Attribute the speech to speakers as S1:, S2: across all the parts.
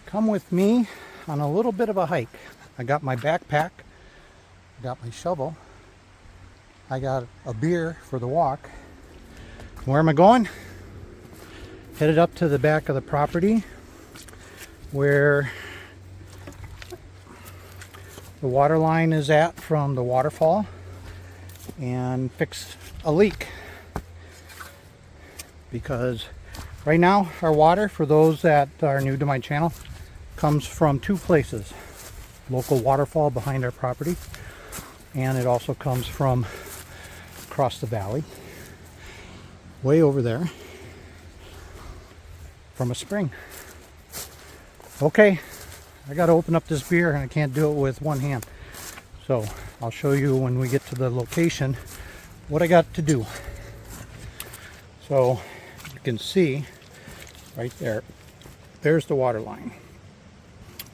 S1: Come with me on a little bit of a hike. I got my backpack, I got my shovel, I got a beer for the walk. Where am I going? Headed up to the back of the property where the water line is at from the waterfall and fix a leak. Because right now our water, for those that are new to my channel, comes from two places. Local waterfall behind our property, and it also comes from across the valley, way over there, from a spring. Okay, I got to open up this beer and I can't do it with one hand. So I'll show you when we get to the location what I got to do. So you can see right there, there's the water line.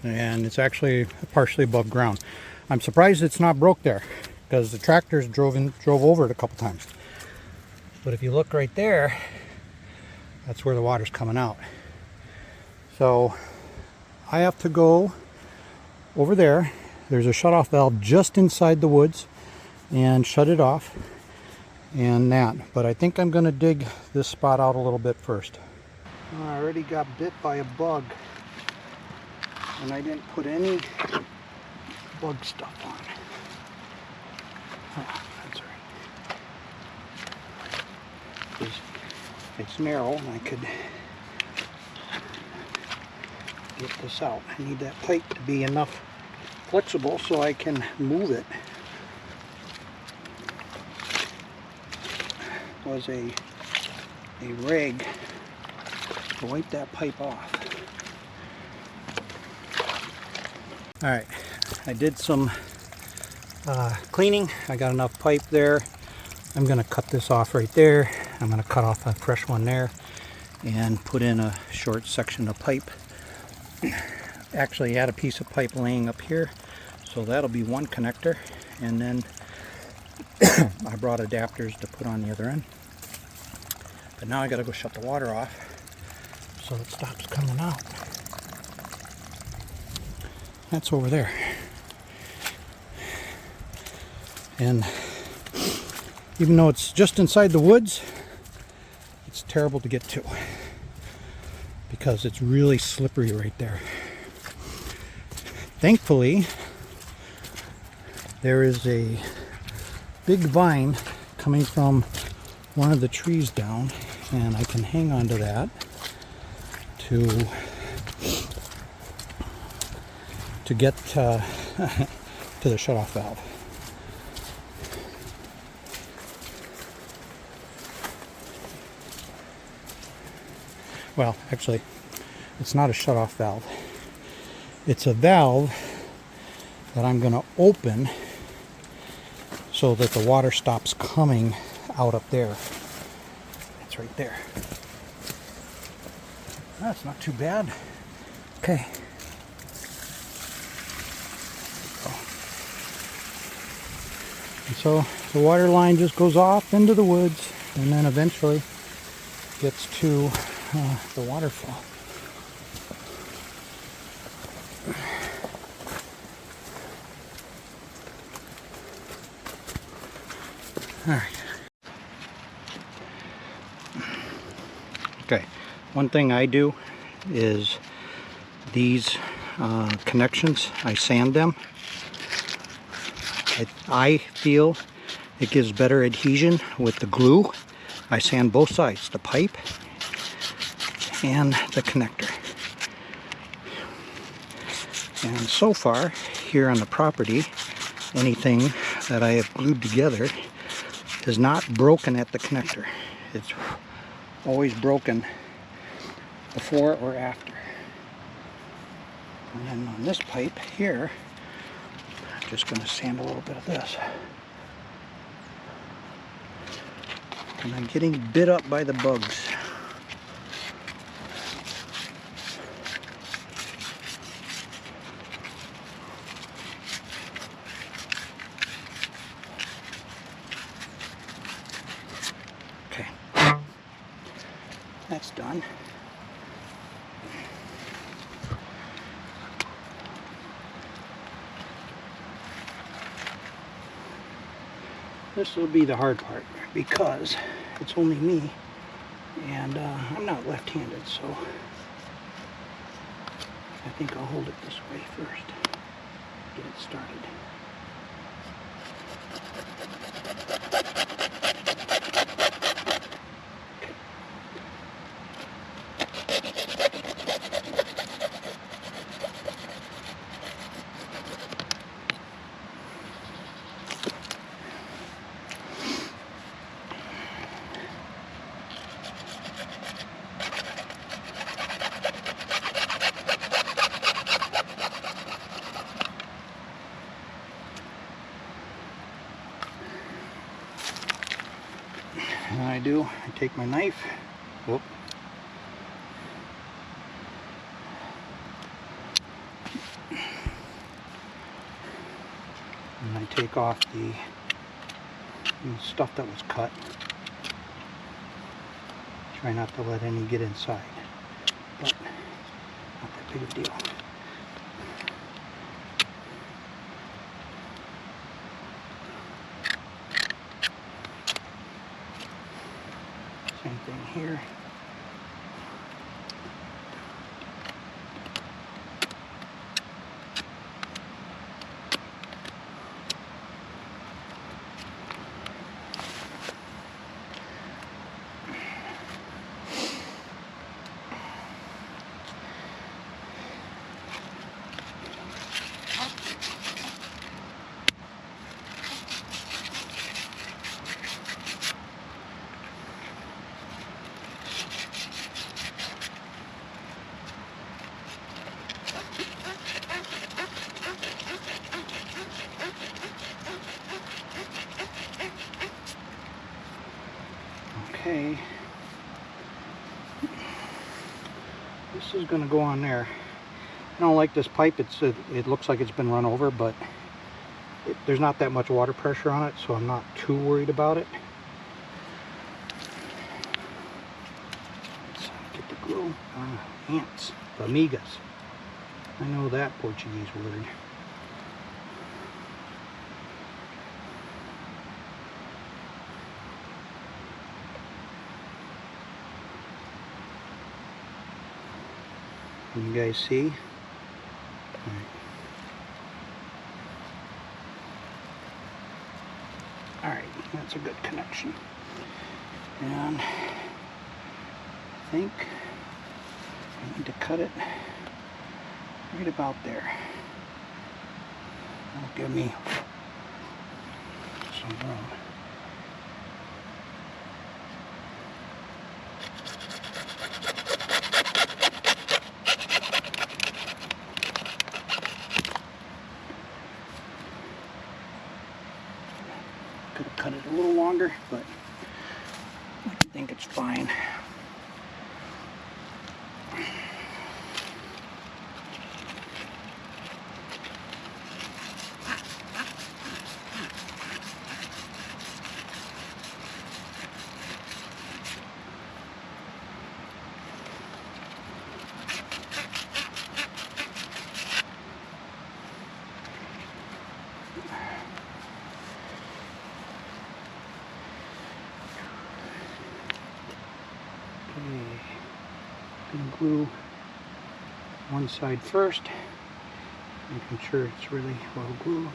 S1: And it's actually partially above ground. I'm surprised it's not broke there because the tractors drove over it a couple times. But if you look right there, that's where the water's coming out. So I have to go over there. There's a shutoff valve just inside the woods and shut it off and that. But I think I'm going to dig this spot out a little bit first. I already got bit by a bug. And I didn't put any bug stuff on. Oh, that's right. It's narrow and I could get this out. I need that pipe to be enough flexible so I can move it. It was a rag to wipe that pipe off. Alright, I did some cleaning. I got enough pipe there. I'm going to cut this off right there. I'm going to cut off a fresh one there and put in a short section of pipe. Actually, I had a piece of pipe laying up here, so that'll be one connector. And then I brought adapters to put on the other end. But now I got to go shut the water off so it stops coming out. That's over there. And even though it's just inside the woods, it's terrible to get to because it's really slippery right there. Thankfully, there is a big vine coming from one of the trees down, and I can hang on to that to get to the shutoff valve. Well, actually, it's not a shutoff valve. It's a valve that I'm going to open so that the water stops coming out up there. It's right there. That's not too bad. Okay. And so the water line just goes off into the woods and then eventually gets to the waterfall. All right. Okay, one thing I do is these connections, I sand them. I feel it gives better adhesion with the glue. I sand both sides, the pipe and the connector. And so far, here on the property, anything that I have glued together is not broken at the connector. It's always broken before or after. And then on this pipe here, I'm just going to sand a little bit of this. And I'm getting bit up by the bugs. Okay, that's done. This will be the hard part because it's only me and I'm not left-handed, so I think I'll hold it this way first. Get it started. And I take my knife, whoop, and I take off the stuff that was cut. Try not to let any get inside, but not that big of a deal. Same thing here. Okay, this is going to go on there. I don't like this pipe. It looks like it's been run over, but there's not that much water pressure on it, so I'm not too worried about it. Let's get the glue. Ants, amigas. I know that Portuguese word. Can you guys see? Alright, that's a good connection. And I think I need to cut it right about there. That'll give me some room. Could have cut it a little longer, but I think it's fine. Gonna glue one side first, making sure it's really well glued.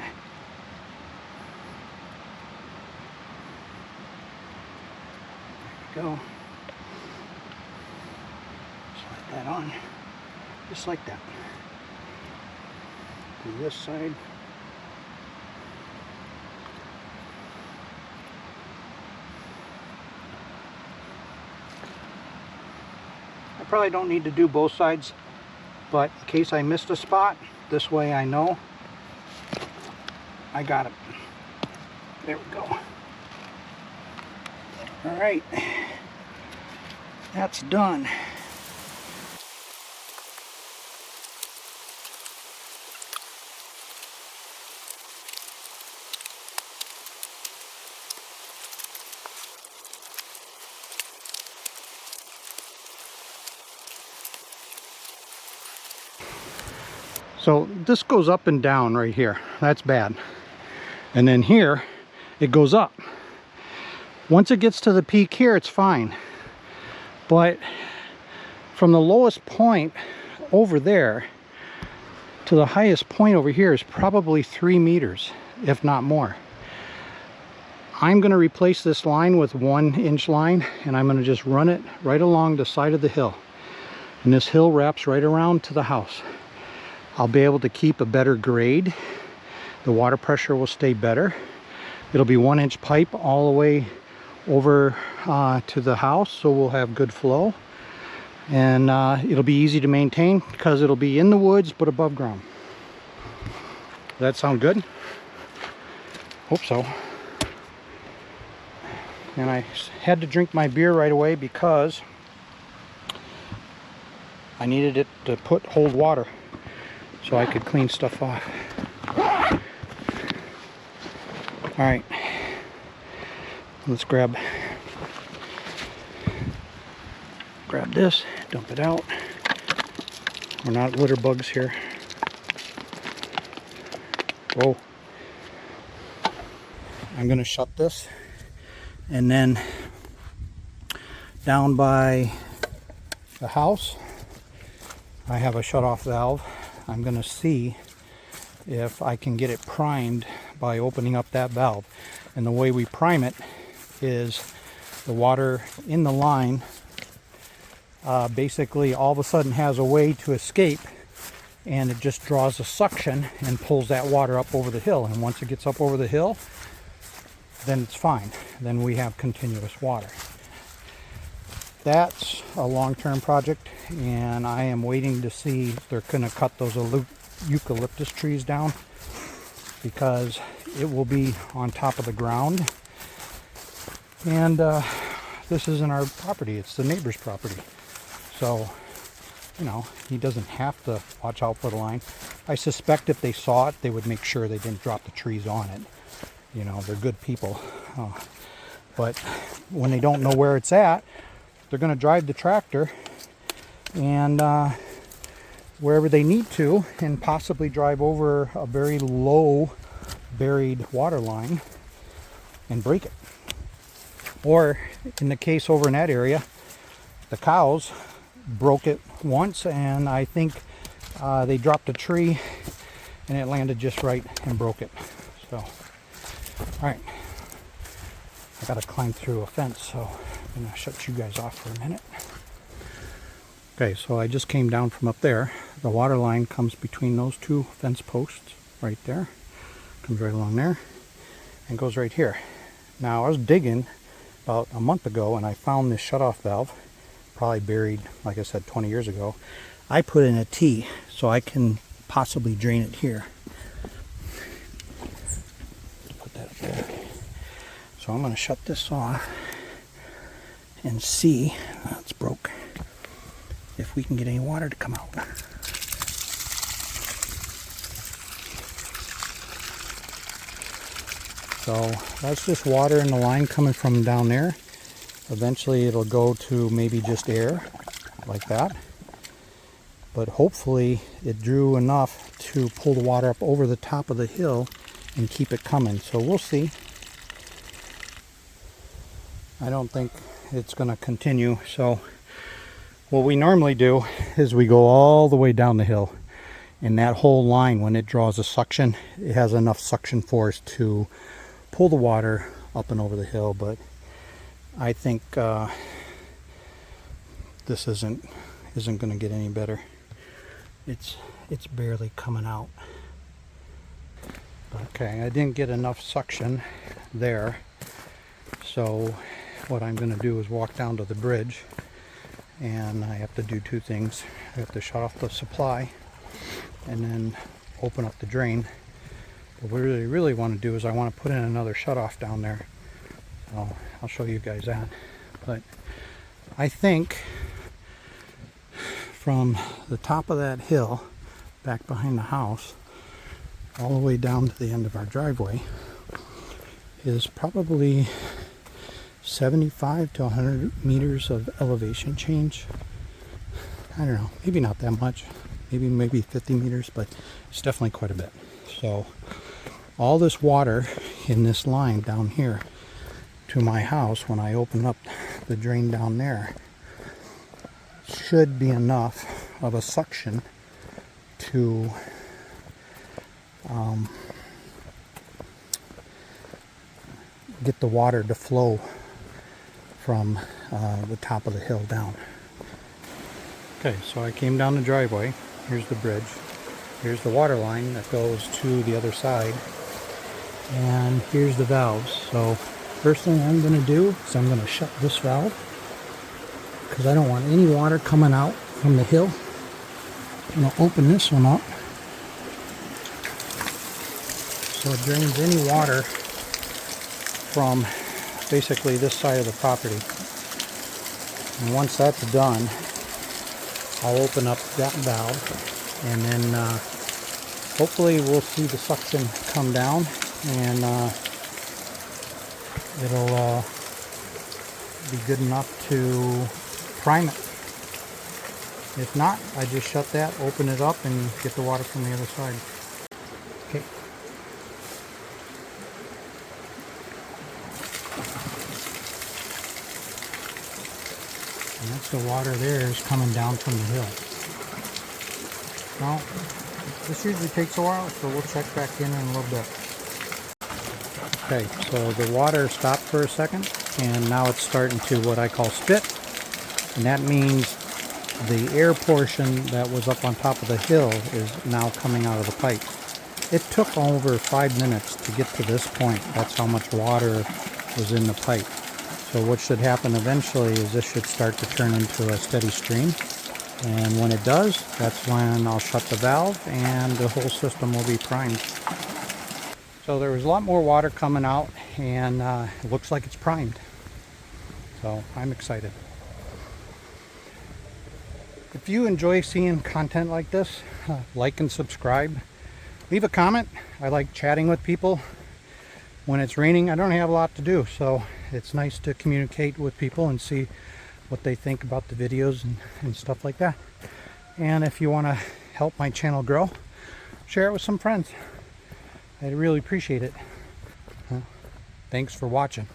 S1: There we go. Slide that on, just like that. Do this side. Probably don't need to do both sides, but in case I missed a spot, this way I know I got it. There we go. All right, that's done. So this goes up and down right here. That's bad. And then here, it goes up. Once it gets to the peak here, it's fine. But from the lowest point over there to the highest point over here is probably 3 meters, if not more. I'm going to replace this line with 1-inch line, and I'm going to just run it right along the side of the hill. And this hill wraps right around to the house. I'll be able to keep a better grade. The water pressure will stay better. It'll be 1-inch pipe all the way over to the house, so we'll have good flow. And it'll be easy to maintain because it'll be in the woods but above ground. Does that sound good? Hope so. And I had to drink my beer right away because I needed it to hold water so I could clean stuff off. All right, let's grab this, dump it out. We're not litter bugs here. Whoa. I'm gonna shut this, and then down by the house I have a shut-off valve. I'm gonna see if I can get it primed by opening up that valve. And the way we prime it is the water in the line basically all of a sudden has a way to escape, and it just draws a suction and pulls that water up over the hill. And once it gets up over the hill, then it's fine. Then we have continuous water. That's a long-term project, and I am waiting to see if they're going to cut those eucalyptus trees down, because it will be on top of the ground. And this isn't our property, it's the neighbor's property. So, you know, he doesn't have to watch out for the line. I suspect if they saw it, they would make sure they didn't drop the trees on it. You know, they're good people. But when they don't know where it's at, they're going to drive the tractor and wherever they need to, and possibly drive over a very low buried water line and break it. Or in the case over in that area, the cows broke it once, and I think they dropped a tree and it landed just right and broke it. So, all right, I gotta climb through a fence, so I'm gonna shut you guys off for a minute. Okay, so I just came down from up there. The water line comes between those two fence posts right there, comes right along there and goes right here. Now, I was digging about a month ago and I found this shutoff valve, probably buried, like I said, 20 years ago. I put in a T so I can possibly drain it here. Put that up there. So I'm going to shut this off and see, it's broke, if we can get any water to come out. So that's just water in the line coming from down there. Eventually it'll go to maybe just air, like that. But hopefully it drew enough to pull the water up over the top of the hill and keep it coming. So we'll see. I don't think it's going to continue. So what we normally do is we go all the way down the hill. And that whole line, when it draws a suction, it has enough suction force to pull the water up and over the hill. But I think this isn't going to get any better. It's barely coming out. Okay, I didn't get enough suction there, so what I'm going to do is walk down to the bridge, and I have to do two things. I have to shut off the supply and then open up the drain. But what I really want to do is I want to put in another shutoff down there. So I'll show you guys that. But I think from the top of that hill back behind the house all the way down to the end of our driveway is probably 75 to 100 meters of elevation change. I don't know, maybe not that much, maybe 50 meters, but it's definitely quite a bit. So all this water in this line down here to my house, when I open up the drain down there, should be enough of a suction to get the water to flow from the top of the hill down. Okay, so I came down the driveway. Here's the bridge. Here's the water line that goes to the other side. And here's the valves. So first thing I'm going to do is I'm going to shut this valve, because I don't want any water coming out from the hill. I'm going to open this one up so it drains any water from basically this side of the property. And once that's done, I'll open up that valve, and then hopefully we'll see the suction come down, and it'll be good enough to prime it. If not, I just shut that, open it up, and get the water from the other side. Okay. And that's the water there is coming down from the hill. Now, this usually takes a while, so we'll check back in a little bit. Okay, so the water stopped for a second, and now it's starting to what I call spit. And that means the air portion that was up on top of the hill is now coming out of the pipe. It took over 5 minutes to get to this point. That's how much water was in the pipe. So what should happen eventually is this should start to turn into a steady stream. And when it does, that's when I'll shut the valve and the whole system will be primed. So there was a lot more water coming out, and it looks like it's primed. So I'm excited. If you enjoy seeing content like this, like and subscribe. Leave a comment. I like chatting with people. When it's raining, I don't have a lot to do, so it's nice to communicate with people and see what they think about the videos and stuff like that. And if you want to help my channel grow, share it with some friends. I'd really appreciate it. Thanks for watching.